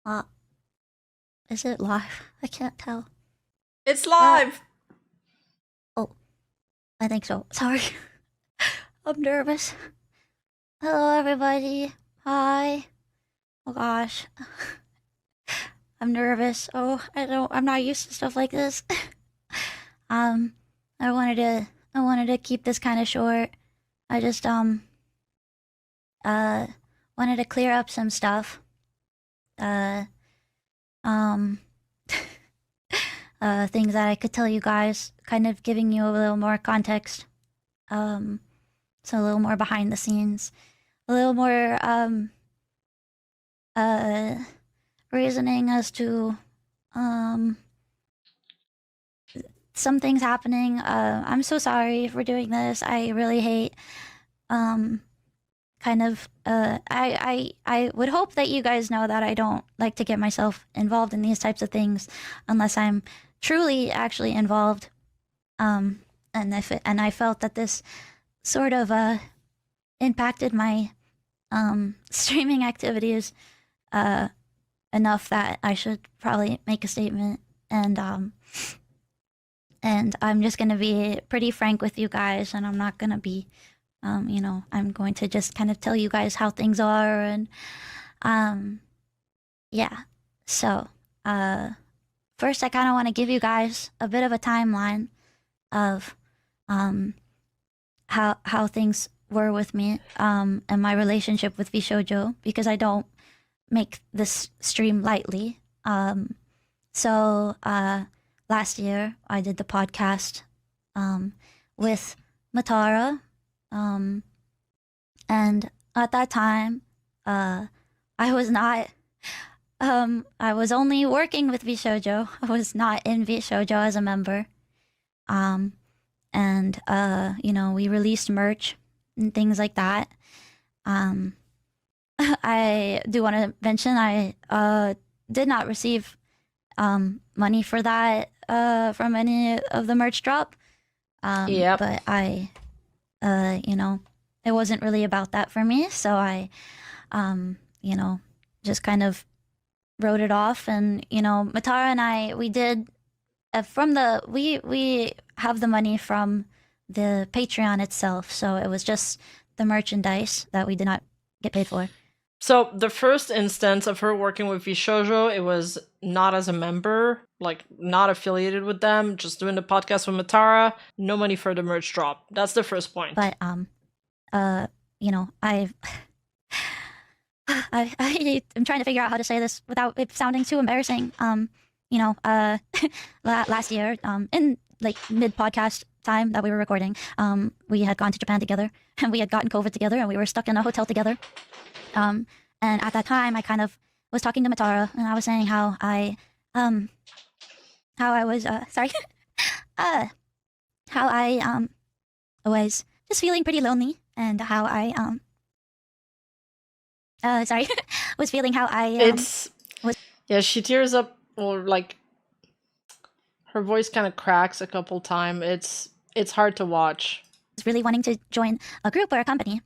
Uh, is it live? I can't tell. It's live! Oh, I think so. Sorry. I'm nervous. Hello, everybody. Hi. Oh gosh. I'm nervous. Oh, I'm not used to stuff like this. um, I wanted to keep this kind of short. I just, uh, wanted to clear up some stuff. Uh, um, things that I could tell you guys, kind of giving you a little more context. So a little more behind the scenes, a little more, uh, reasoning as to, some things happening. I'm so sorry for doing this. I really hate, I would hope that you guys know that I don't like to get myself involved in these types of things unless I'm truly actually involved. And I felt that this sort of impacted my streaming activities enough that I should probably make a statement. And I'm just gonna be pretty frank with you guys, and I'm not gonna be, I'm going to just kind of tell you guys how things are, and yeah. So, first, I kind of want to give you guys a bit of a timeline of how things were with me and my relationship with Vshojo, because I don't make this stream lightly. So last year I did the podcast with Matara, and at that time I was not. I was only working with Vshojo. I was not in Vshojo as a member. And we released merch and things like that. I do want to mention I did not receive money for that from any of the merch drop. Yep. But it wasn't really about that for me. So I, just kind of wrote it off. And, Matara and I, we did we have the money from the Patreon itself. So it was just the merchandise that we did not get paid for. So the first instance of her working with Vshojo, it was not as a member, like not affiliated with them, just doing the podcast with Matara, no money for the merch drop. That's the first point. But I'm trying to figure out how to say this without it sounding too embarrassing. Last year, in like mid podcast time that we were recording, we had gone to Japan together, and we had gotten COVID together, and we were stuck in a hotel together. And at that time, I kind of was talking to Matara, and I was saying how I was sorry, how I was just feeling pretty lonely, and how I sorry, was feeling how I yeah, she tears up, or like her voice kind of cracks a couple times. It's hard to watch. Was really wanting to join a group or a company,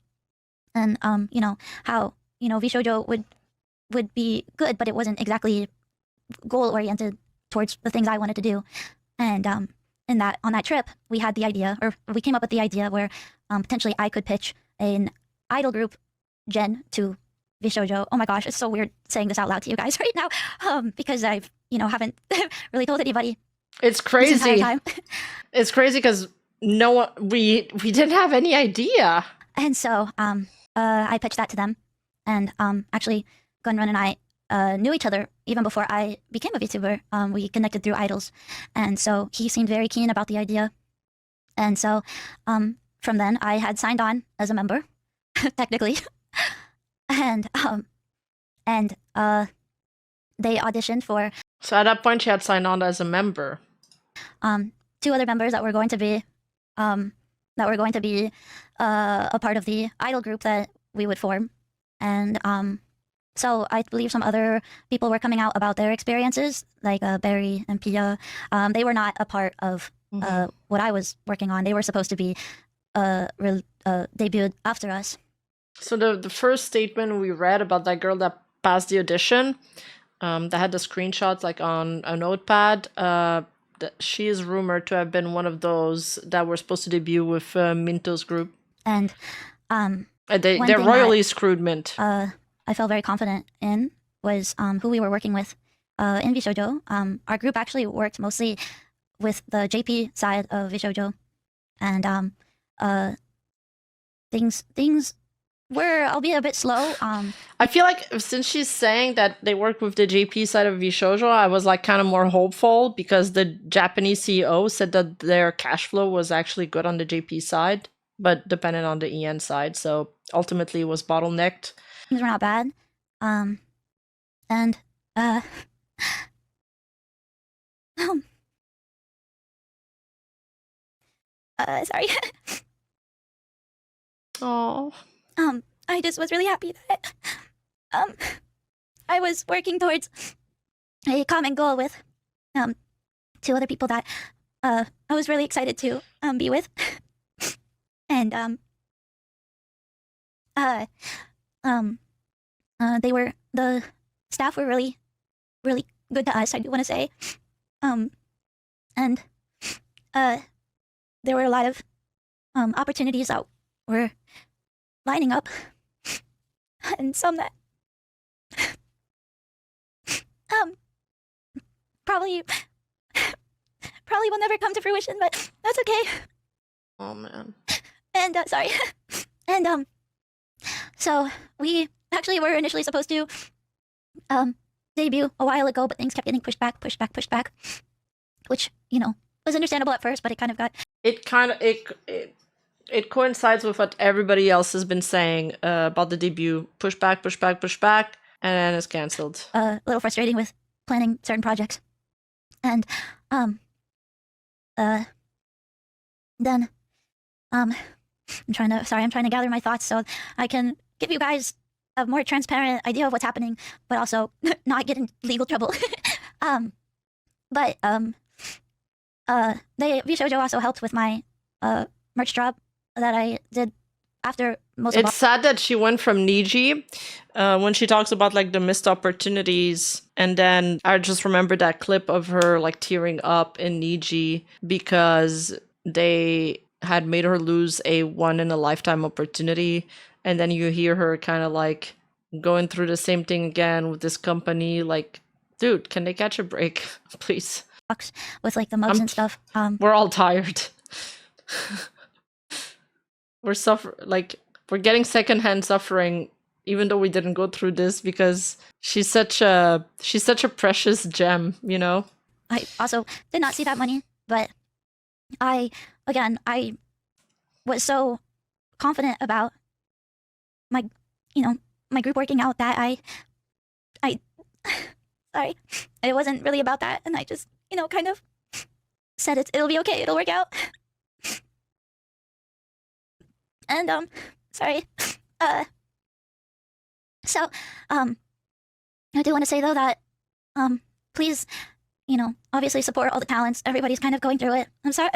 and how Vshojo would be good, but it wasn't exactly goal oriented towards the things I wanted to do. And on that trip, we had the idea, or we came up with the idea where potentially I could pitch an idol group gen to Vshojo. Oh my gosh, it's so weird saying this out loud to you guys right now, because I've haven't really told anybody. It's crazy. It's crazy because we didn't have any idea. And so I pitched that to them, and actually Gunrun and I knew each other even before I became a VTuber. We connected through idols, and so he seemed very keen about the idea. And so from then I had signed on as a member, technically, and they auditioned for. So at that point, she had signed on as a member. 2 other members that were going to be a part of the idol group that we would form, and so I believe some other people were coming out about their experiences, like Barry and Pia. They were not a part of what I was working on. They were supposed to be debuted after us. So the first statement we read about that girl that passed the audition, that had the screenshots like on a notepad. She is rumored to have been one of those that were supposed to debut with Minto's group. And they're royally screwed Mint. I felt very confident in was who we were working with in Vshojo. Our group actually worked mostly with the JP side of Vshojo, and things were, albeit a bit slow. I feel like since she's saying that they work with the JP side of Vshojo, I was like kind of more hopeful because the Japanese CEO said that their cash flow was actually good on the JP side, but dependent on the EN side. So ultimately it was bottlenecked. Things were not bad. And sorry. Oh. I just was really happy that I was working towards a common goal with two other people that I was really excited to be with. And the staff were really, really good to us, I do want to say. And there were a lot of opportunities that were lining up, and some that probably will never come to fruition, but that's okay. Oh man. And sorry. And so we actually were initially supposed to debut a while ago, but things kept getting pushed back, which, you know, was understandable at first, but it kind of got... It coincides with what everybody else has been saying about the debut. Push back, and then it's cancelled. A little frustrating with planning certain projects. And then I'm trying to gather my thoughts so I can give you guys a more transparent idea of what's happening, but also not get in legal trouble. But Vshojo also helped with my merch job that I did after most of... It's sad that she went from Niji when she talks about like the missed opportunities, and then I just remember that clip of her like tearing up in Niji because they had made her lose a one-in-a-lifetime opportunity, and then you hear her kind of like going through the same thing again with this company. Like, dude, can they catch a break, please? With like the mugs and stuff. We're all tired. We're getting secondhand suffering, even though we didn't go through this, because she's such a precious gem, you know. I also did not see that money, but I was so confident about my group working out that I sorry, it wasn't really about that, and I just kind of said it'll be okay, it'll work out. And sorry. So I do want to say though that please, obviously support all the talents. Everybody's kind of going through it. I'm sorry.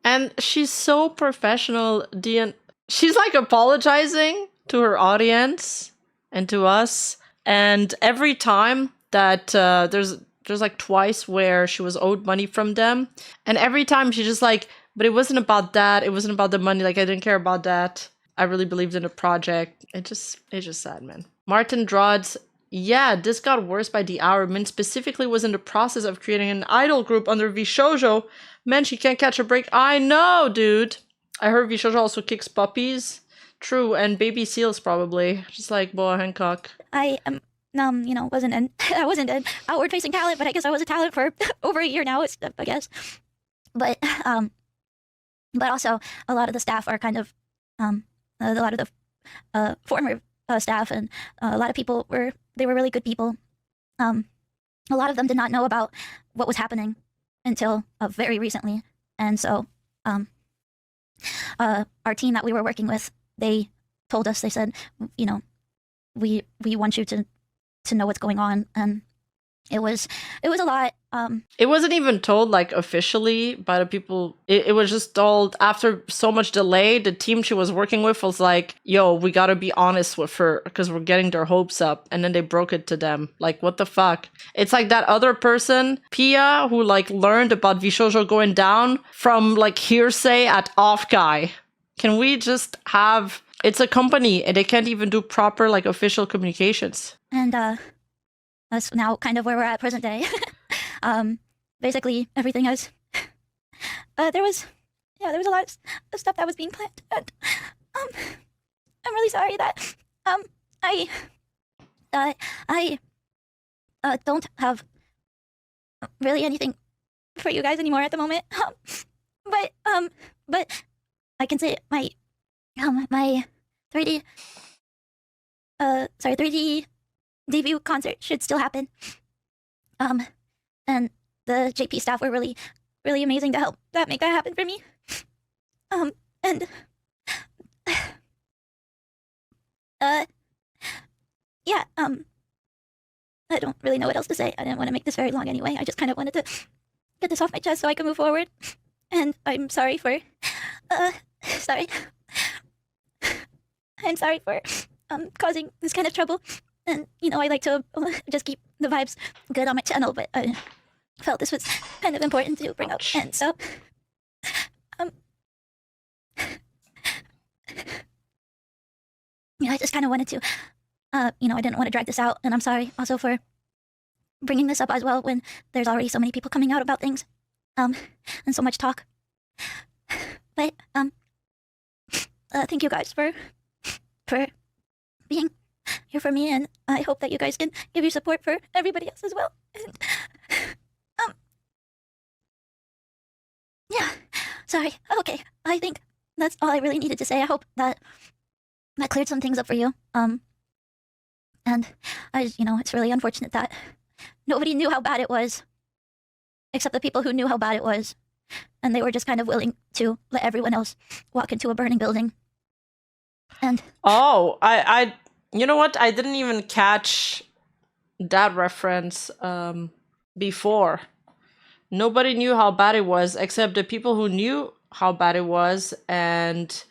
And she's so professional, Dian. She's like apologizing to her audience and to us. And every time that there's like twice where she was owed money from them, and every time she just like, but it wasn't about that. It wasn't about the money. Like, I didn't care about that. I really believed in the project. It's just sad, man. Martin Drodds, yeah, this got worse by the hour. Min specifically was in the process of creating an idol group under Vshojo. Man, she can't catch a break. I know, dude. I heard Vshojo also kicks puppies. True, and baby seals probably. Just like Boa Hancock. I am, I wasn't an outward-facing talent, but I guess I was a talent for over a year now, I guess. But also, a lot of the staff are kind of, a lot of the former staff and a lot of people were really good people. A lot of them did not know about what was happening until very recently. And so our team that we were working with, they told us, they said, we want you to know what's going on. And it was a lot. It wasn't even told like officially by the people. It was just told after so much delay. The team she was working with was like, "Yo, we gotta be honest with her because we're getting their hopes up." And then they broke it to them. Like, what the fuck? It's like that other person, Pia, who like learned about Vshojo going down from like hearsay at Off Guy. Can we just have? It's a company and they can't even do proper like official communications. And that's now kind of where we're at present day. Basically everything is. There was a lot of stuff that was being planned, and I'm really sorry that I don't have really anything for you guys anymore at the moment. But I can say my 3D 3D debut concert should still happen. And the JP staff were really, really amazing to help make that happen for me. And yeah, I don't really know what else to say. I didn't want to make this very long anyway. I just kind of wanted to get this off my chest so I can move forward. And I'm sorry for, sorry. I'm sorry for causing this kind of trouble. And, you know, I like to just keep the vibes good on my channel, but I felt this was kind of important to bring up. And so, I just kind of wanted to, I didn't want to drag this out. And I'm sorry also for bringing this up as well when there's already so many people coming out about things, and so much talk. But, thank you guys for being here for me, and I hope that you guys can give your support for everybody else as well. And, yeah, sorry. Okay, I think that's all I really needed to say. I hope that cleared some things up for you. And it's really unfortunate that nobody knew how bad it was, except the people who knew how bad it was, and they were just kind of willing to let everyone else walk into a burning building. And I you know what? I didn't even catch that reference before. Nobody knew how bad it was except the people who knew how bad it was, and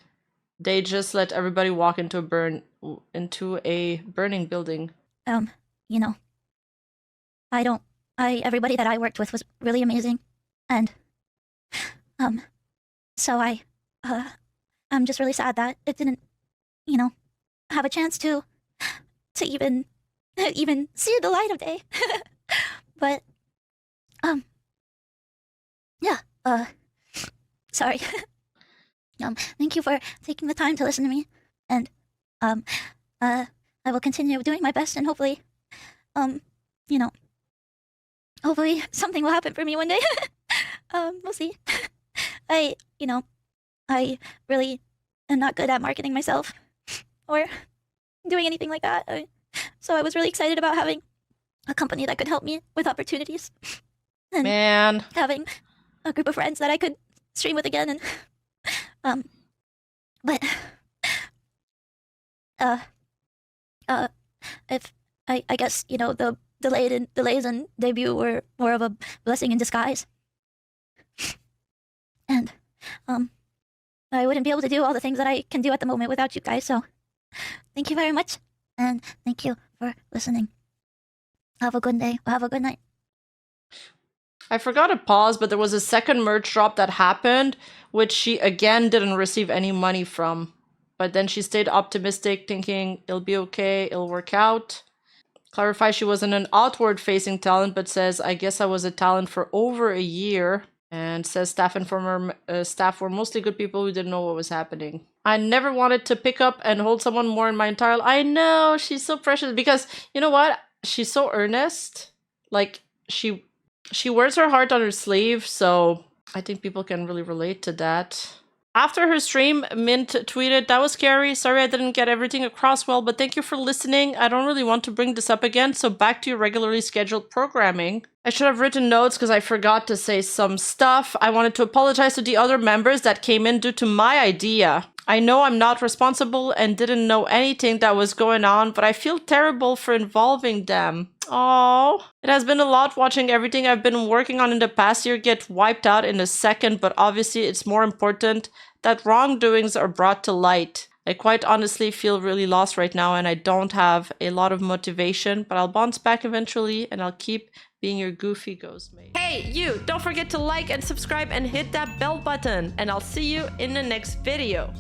they just let everybody walk into a burning building. Everybody that I worked with was really amazing, and so I'm just really sad that it didn't, have a chance to even see the light of day. But yeah, sorry. Thank you for taking the time to listen to me, and I will continue doing my best, and hopefully, hopefully something will happen for me one day. We'll see. I really am not good at marketing myself or doing anything like that. So I was really excited about having a company that could help me with opportunities. And having a group of friends that I could stream with again, and but if I guess the delays in debut were more of a blessing in disguise, and I wouldn't be able to do all the things that I can do at the moment without you guys. So thank you very much, and thank you for listening. Have a good day. Have a good night. I forgot to pause, but there was a second merch drop that happened, which she again didn't receive any money from. But then she stayed optimistic, thinking it'll be okay, it'll work out. Clarify she wasn't an outward-facing talent, but says, I guess I was a talent for over a year. And says staff were mostly good people who didn't know what was happening. I never wanted to pick up and hold someone more in my entire life. I know, she's so precious, because you know what? She's so earnest. Like, she wears her heart on her sleeve, so I think people can really relate to that. After her stream, Mint tweeted, that was scary. Sorry I didn't get everything across well, but thank you for listening. I don't really want to bring this up again, so back to your regularly scheduled programming. I should have written notes because I forgot to say some stuff. I wanted to apologize to the other members that came in due to my idea. I know I'm not responsible and didn't know anything that was going on, but I feel terrible for involving them. Oh, it has been a lot watching everything I've been working on in the past year get wiped out in a second, but obviously it's more important that wrongdoings are brought to light. I quite honestly feel really lost right now and I don't have a lot of motivation, but I'll bounce back eventually and I'll keep being your goofy ghost mate. Hey, you! Don't forget to like and subscribe and hit that bell button, and I'll see you in the next video.